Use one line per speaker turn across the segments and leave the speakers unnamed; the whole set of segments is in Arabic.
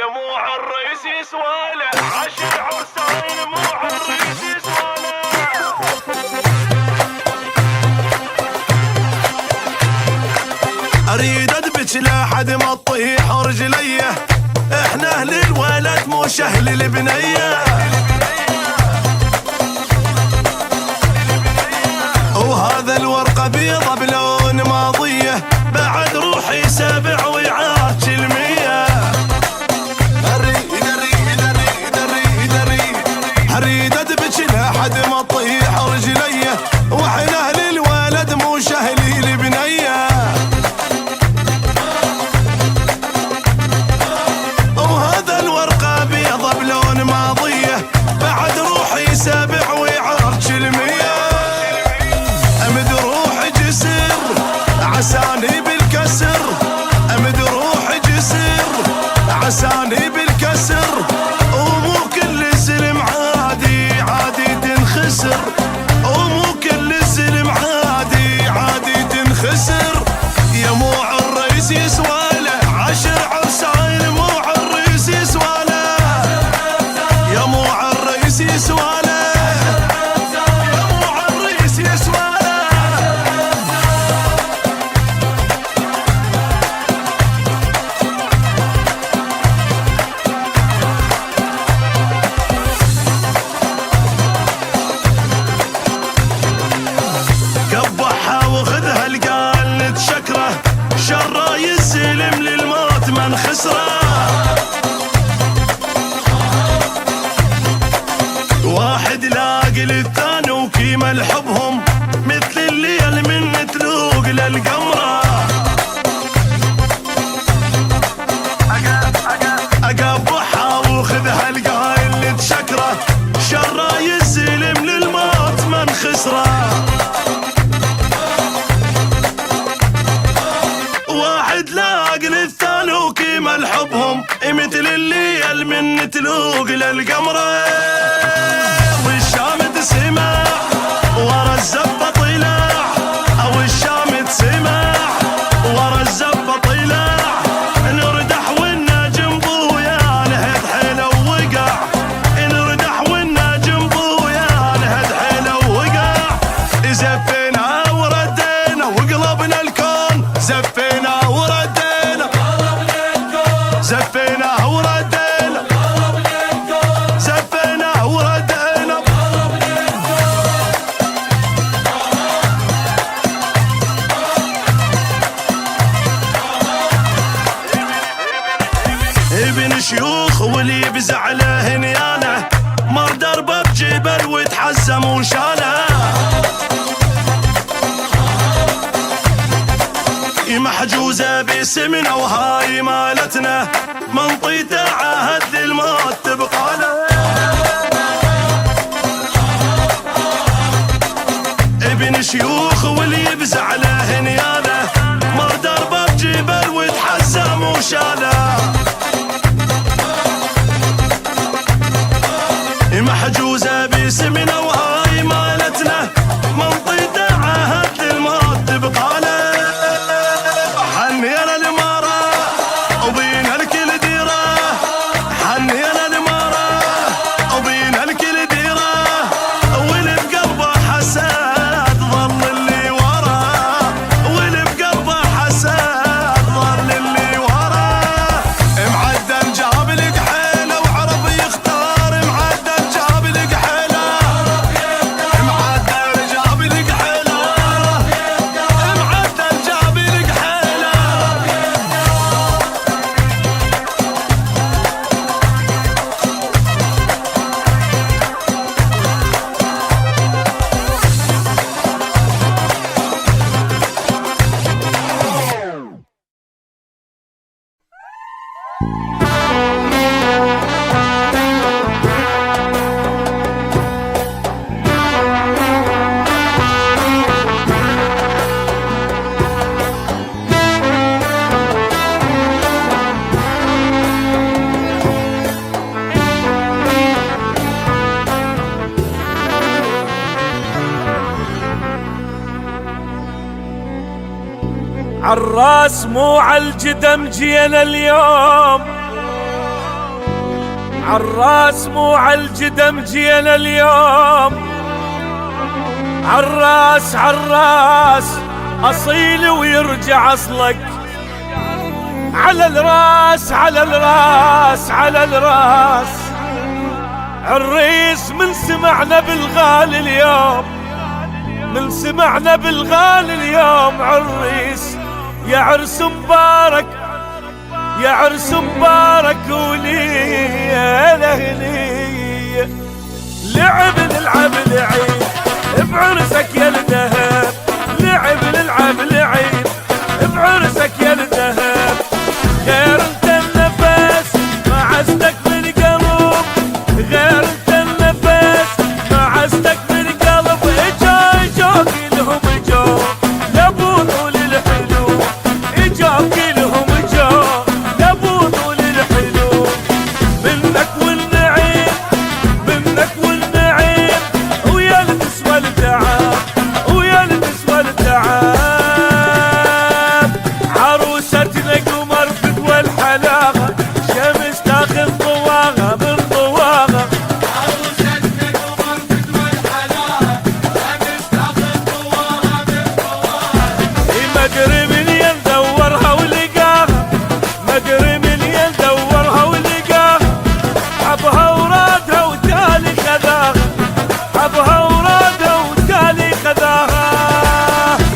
يا مو عالريس يسواله، عشر عرسان مو عالريس يسواله.
اريد ادبج لحد ما تطيح رجليه، احنا اهل الولد مش اهل البنيه. وهذا الورقه بيضه بلون ماضيه، بعد روحي سبع وعاج المية. اريد ادبج لحد ما تطيح رجليه، واحنا اهل الولد مش اهل البنيه. وهذا الورقه بيضه بلون ماضيه، بعد روحي سبع وعاج المية. امد روحي جسر عساني بالكسر، امد روحي جسر عساني بالكسر. ومو كل الزلم عادي عادي تنخسر، ومو كل الزلم عادي عادي تنخسر. يا مو عالريس يسواله، عشر عرسان مو عالريس يسواله. يا مو عالريس يسواله، يا مو عالريس يسواله. قبحها وخذها القال نتشكره، شره يسلم للموت من خسره. واحد لاقي للثاني وكيما لحبهم، مثل الليل من تلوق للقمره. اقبحها وخذها القايل نتشكره، شره يسلم للموت من خسره. واحد لاقي للثاني وكيما لحبهم، مثل الليل من تلوق للقمره. والشامت سمع ورا الزبه طلع، او الشامت سمع ورا الزبه طلع. نردح والنجم بويا نهد حيله ووقع، نردح والنجم بويا نهد حيله ووقع. زفينا وردينا وقلبنا الكون، زفينا وردينا زفينا وردينا زفينا وردينا. ابن شيوخ واللي بزعله هنيانه، مر دربه بجبل وتحزم وشاله. محجوزه باسمنا وهاي مالتنا، منطيته عهد للموت تبقى له. ابن شيوخ واللي بزعله هنيانه، مر دربه بجبل وتحزم وشاله. محجوزه باسمنا وهاي مالتنا، منطيته عهد للموت تبقى له. حنينا الاماره وبينا الكل ديره، حنينا الاماره وبينا الكل ديره. واللي بقلبه حسد ظل اللي وراه، واللي بقلبه حسد ظل اللي وراه. معدل جاب لك حيله وعرف يختار، معدل جاب لك حيله، معدل جاب لك حيله، معدل جاب لك حيله.
عالراس مو عالجدم جينا اليوم، عالراس مو عالجدم جينا اليوم، عالراس عالراس أصيل ويرجع أصلك، على الراس على الراس على الراس. عريس من سمعنا بالغالي اليوم، من سمعنا بالغالي اليوم عريس. يا عرس مبارك يا عرس مبارك ولي لهني. لعب نلعب لعيب بعرسك يا الذهب، لعب نلعب لعيب بعرسك يا الذهب. غير انت النفس ما عزتك من قلب، غير انت النفس ما عزتك من قلب. اجا كلهم اجا لابو طول الحلو، اجا كلهم اجا لابو طول الحلو. منك والنعيم منك والنعيم، ويا النسوة التعب ويا النسوة التعب. عروستنا قمر فدوى الحلاغة، شمس تاخذ ضواغة من ضواغة.
عروستنا قمر فدوى الحلاغة، شمس تاخذ ضواغة من ضواغة.
ما ادري من يدورها ولقاها، ما ادري من يدورها ولقاها. حبها ورادها وتالي خذاها، حبها ورادها وتالي خذاها.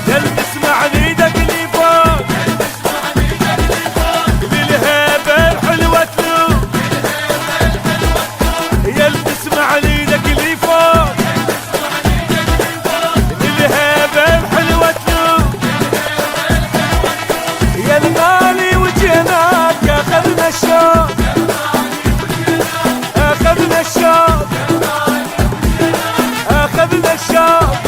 يلبس معليدك اللي فوق، بالهيبة الحلوة تلوم. يلبس معليدك اللي فوق، بالهيبة الحلوة تلوم. يا الغالي وجيناك اخذنا الشوق، اخذنا الشوق، اخذنا الشوق.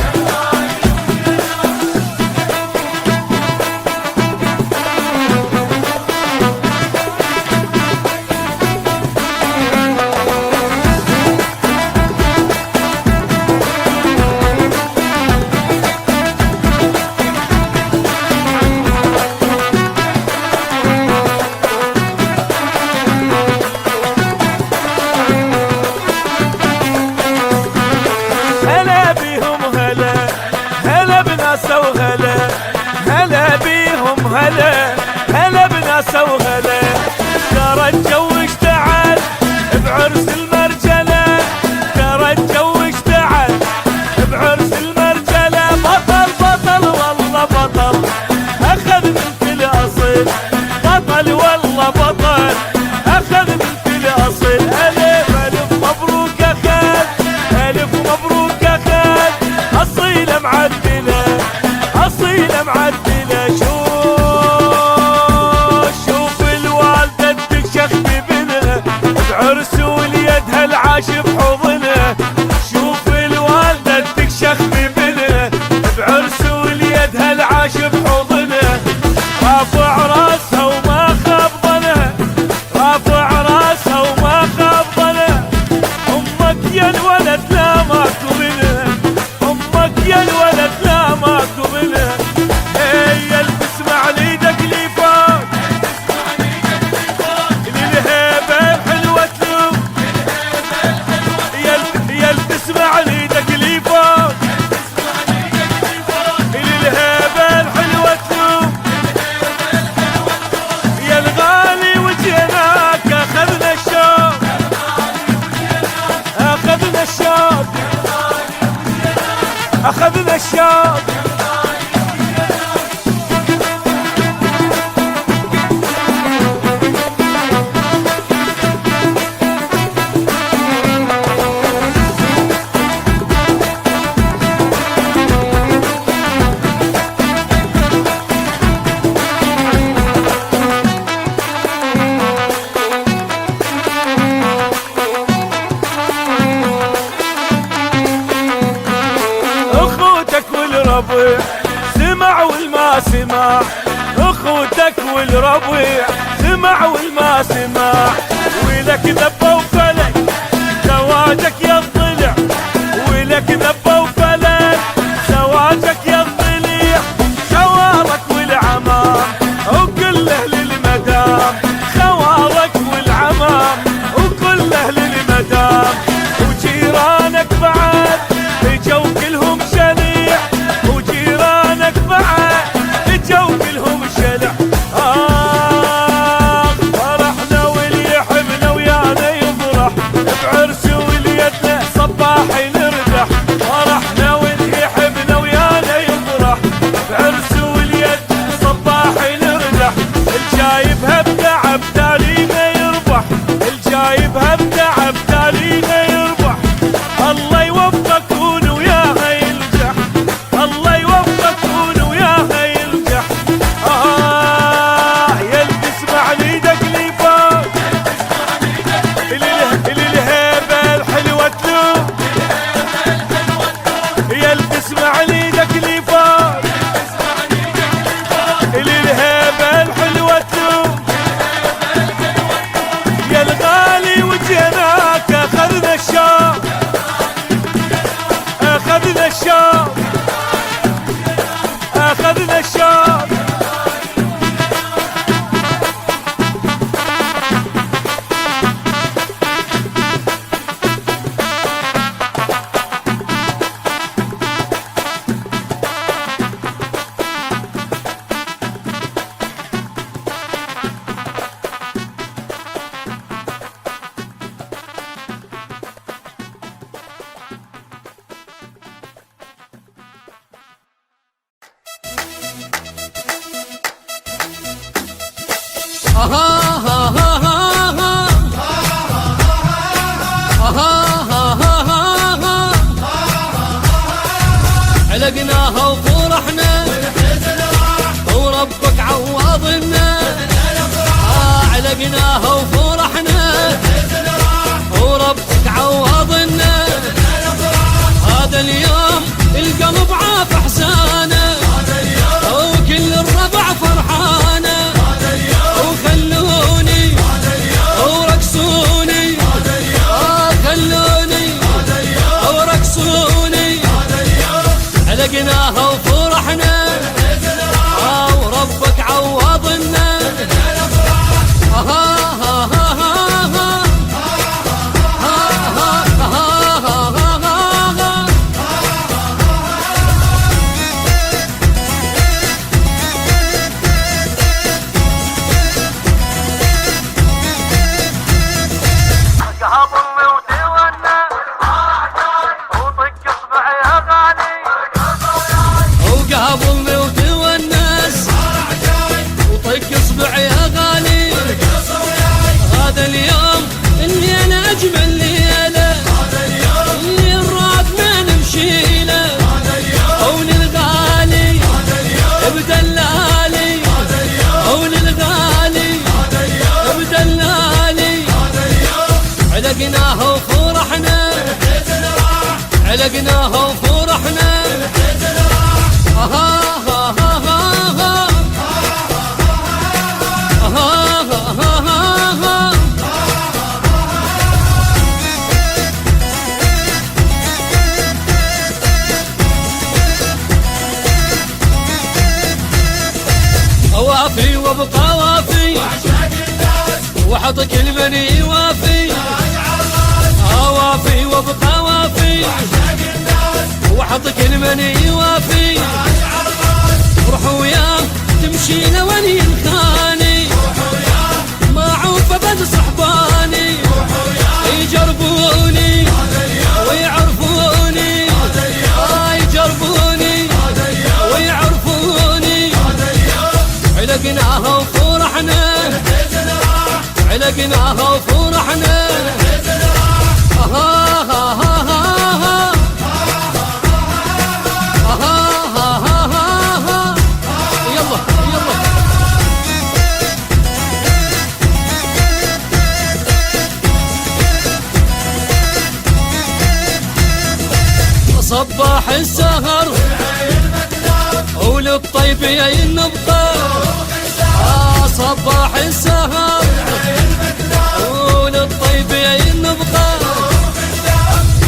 هلا بيهم هلا، هلا بناسه وهلا، هلا بيهم هلا، هلا بناسه وهلا. ترى الجو اشتعل بعرس المرجله، ترى الجو اشتعل بعرس المرجله. بطل بطل والله بطل اخذ من كل اصل، بطل والله بطل اخذ من كل اصل. الف الف مبروك اخذ، الف مبروك اخذ. اصيله معدله اصيله معدله. شوف الوالده تكشخ ببنها بعرس وليدها العاش بحضنها. شوف الوالده تكشخ ببنها بعرس وليدها العاش بحضنها. رافع راسها وما خاب ظنها، رافع راسها وما خاب ظنها. امك يا الولد لا ماكو منها، امك يا الولد لا ماكو منها. هي البس معليدك اللي فوق، للهيبة الحلوة تلوم. يلبس معليدك اللي فوق، للهيبة الحلوة تلوم. يا الغالي وجيناك اخذنا الشوق، اخذنا الشوق، اخذنا الشوق. اخوتك والربيع سمع والما سمع، اخوتك والربيع سمع والما سمع. ولك ذبه وفلك زواجك يا الضلع، ولك ذبه وفلك زواجك يا الضليع. خوارك والعمام وكل اهل المدام، خوارك والعمام وكل اهل
علقناها وفرحنا وافي وابقى وافي وحط كلمني وافي وافي وابقى وافي وحط كلمني وافي روح وياه تمشي لوني الخاني ما عوف ابد صحباني يجربوني ويعرفوني يجربوني ويعرفوني علقناها وفرحنا علقناها وفرحنا يلا يلا صباح السهر وللطيبين نبقى صباح السهر وللطيبين نبقى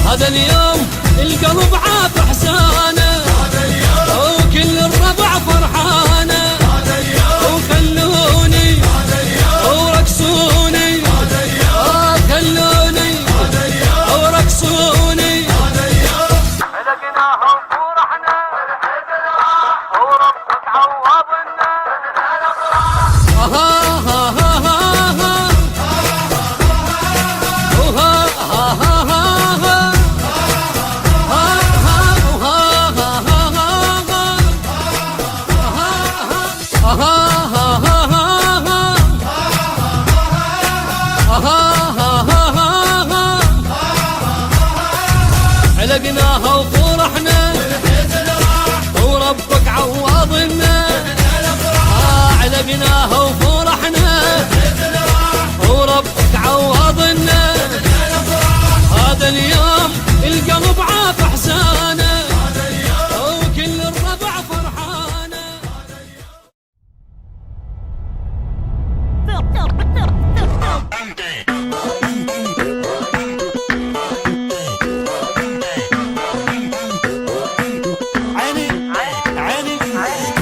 هذا اليوم القلب عاف احسانه وكل الربع فرحانه وخلوني ورقصوني خلوني ورقصوني علقناها وفرحنا وربك عوضنا علقناها وفرحنا وربك عوضنا علقناها وفرحنا وربك عوضنا هذا اليوم القلب عاف احسانه وكل الربع فرحانه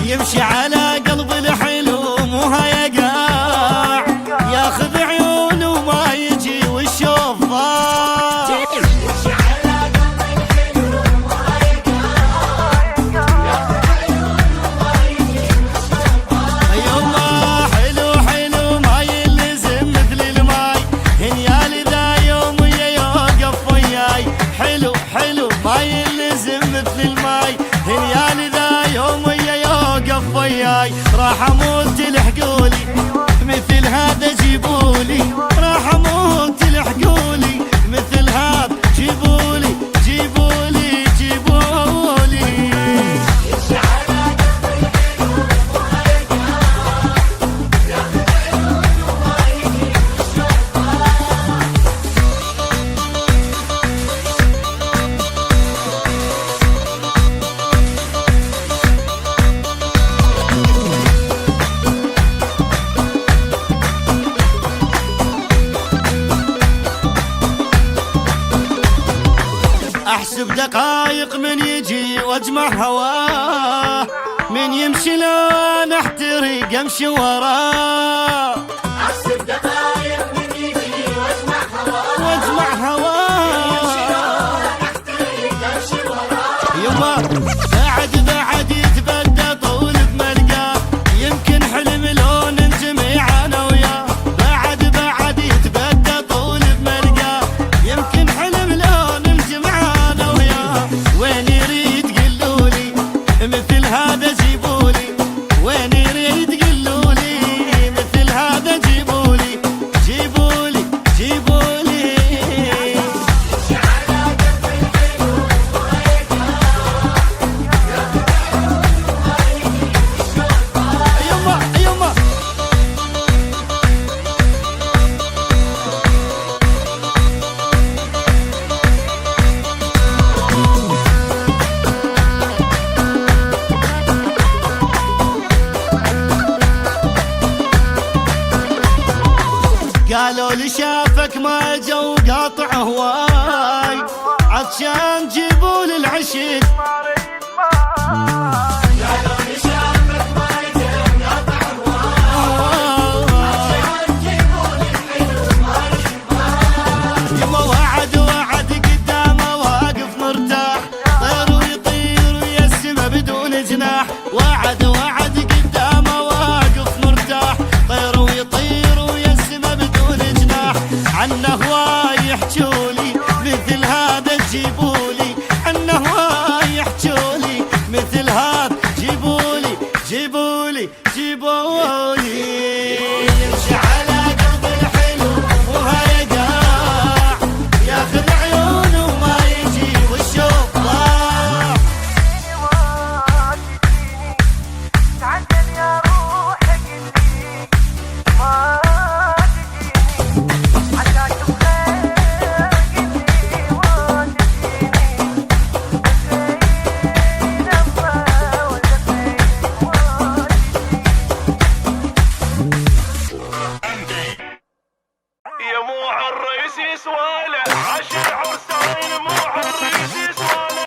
يمشي على قلب الحلو مو هيقاع ياخذ عيونه وما يجي والشوف ضاع يمشي على قلب الحلو مو هيقاع ياخذ عيونه وما يجي والشوف ضاع يوم حلو حلو ما يلزم مثل الماي هنيالي ذا يوم يوقف وياي حلو حلو ما يلزم مثل الماي هنيالي ذا يوم وقف وياي راح اموت تلحقولي مثل هذا جيبولي راح اموت تلحقولي مثل هذا جيبولي جيبولي جيبولي احسب دقايق من يجي واجمع هواه من يمشي لون احترق امشي وراه احسب دقايق من يجي واجمع هواه واجمع هواه يمشي لون احترق امشي وراه يما بعد يتبدى طول بملقاه يمكن حلم لون نجمع انا وياه بعد يتبدى طول بملقاه يمكن حلم لون نجمع انا وياه وين يريد قلولي مثل هذا جيبولي وين يريد قلولي مثل هذا شافك ما جو قاطع هواي عطشان جيبوا للعشق وعد قدامه واقف مرتاح طير ويطير ويا السما بدون جناح وعد قدامه واقف مرتاح طير ويطير ويا السما بدون جناح عنه هواي يحجولي مثل هذا تجيبولي عنه هواي يحجولي مثل هذا جيبولي يمشي على قلب الحلو وهيقاع ياخذ عيونه وما يجي والشوق ضاع
تعجل يا